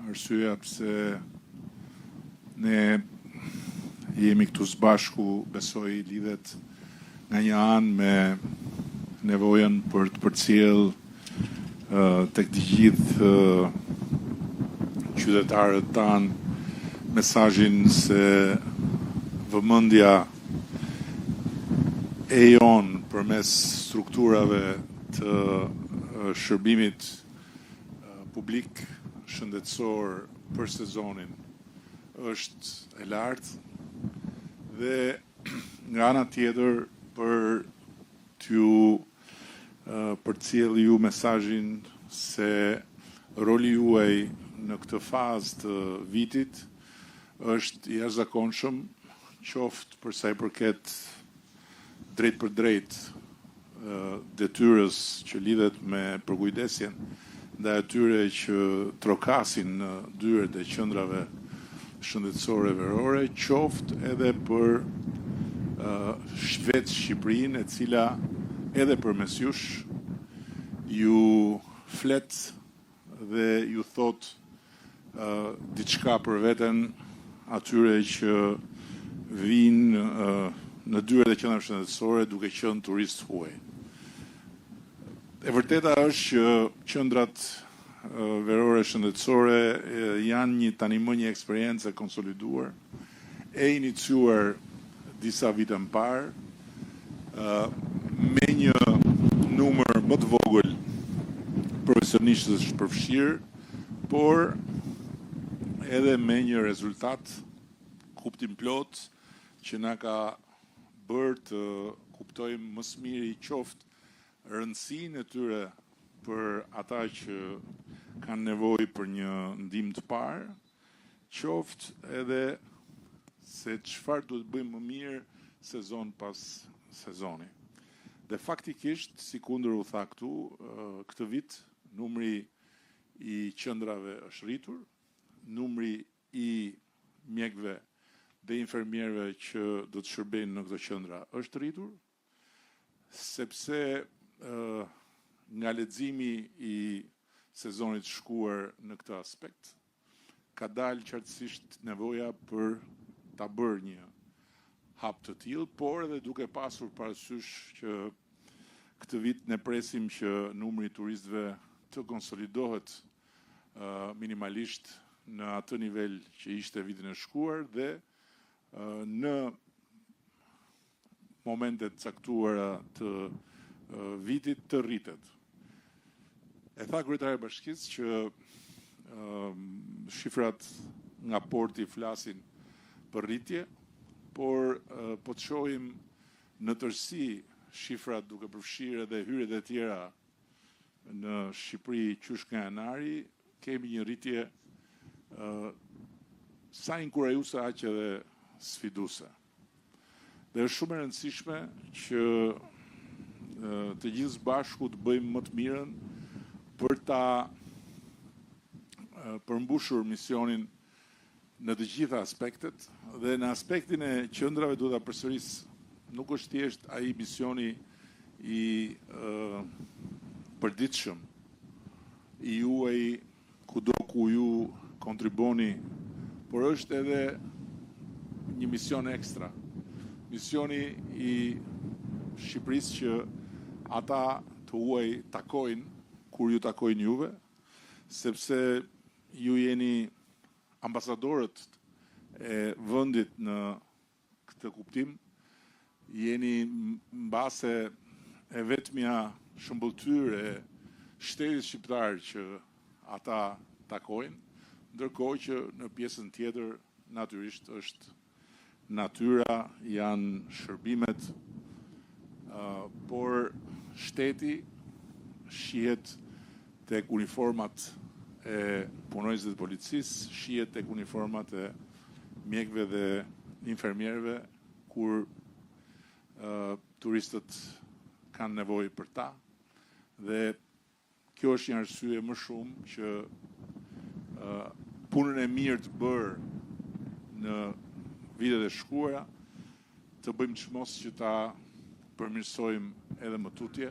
arsyeja pse ne jemi këtu së bashku, besoj lidhet nga një anë me nevojën për të përcjell tek të gjithë qytetarët tanë mesazhin se vëmendja e jonë përmes strukturave të shërbimit publik shëndetësor për sezonin është e lartë dhe nga ana tjetër për t'ju përcjell ju mesazhin se roli juaj në këtë fazë të vitit është i jashtëzakonshëm, qoftë për sa i përket drejt për drejt detyrës që lidhet me përkujdesjen ndaj atyre që trokasin në dyert e qendrave shëndetësore verore, qoftë edhe për vetë Shqipërinë, e cila edhe përmes jush ju flet dhe ju thot diçka për veten atyre që vinë në dyert e qendrave shëndetësore duke qenë turistë huaj. E vërteta është që qendrat verore shëndetësore janë tani më një eksperiencë e konsoliduar, e iniciuar disa vite më parë, me një numër më të vogël profesionistësh përfshirë, por edhe me një rezultat kuptim plot që na ka bërë të kuptojmë më së miri qoftë rëndësinë e tyre për ata që kanë nevojë për një ndihmë të parë, qoftë edhe se çfarë duhet bëjmë më mirë sezon pas sezoni. Dhe faktikisht, sikundër u tha këtu, këtë vit numri i qendrave është rritur, numri i mjekëve dhe infermierëve që do të shërbejnë në këto qendra është rritur, sepse nga leximi i sezonit të shkuar në këtë aspekt, ka dalë qartësisht nevoja për ta bërë një hap të tillë, por edhe duke pasur parasysh që këtë vit ne presim që numri i turistëve të konsolidohet minimalisht në atë nivel që ishte vitin e shkuar dhe në momentet caktuara të vitit të rritet. E tha kryetari i Bashkisë që shifrat nga porti flasin për rritje, por po të shohim në tërësi shifrat duke përfshirë edhe hyrjet e tjera në Shqipëri qysh nga janari, kemi një rritje sa inkurajuese aq edhe sfiduese. Dhe është shumë e rëndësishme që të gjithë së bashku të bëjmë më të mirën për ta përmbushur misionin në të gjitha aspektet dhe në aspektin e qendrave duhet ta përsëris, nuk është thjesht ai misioni i përditshëm i juaj kudo ku ju kontriboni, por është edhe një mision ekstra. Misioni i Shqipërisë që ata të huaj takojnë kur ju takojnë juve, sepse ju jeni ambasadorët e vendit në këtë kuptim, jeni mbase e vetmja shëmbulltyrë e shtetit shqiptar që ata takojnë, ndërkohë që në pjesën tjetër natyrisht është natyra, janë shërbimet, por shteti shihet tek uniformat e punonjësve të policisë, shihet tek uniformat e mjekëve dhe infermierëve kur turistët kanë nevojë për ta. Dhe kjo është një arsye më shumë që punën e mirë të bërë në vitet e shkuara të bëjmë çmos që ta përmirësojmë edhe më tutje.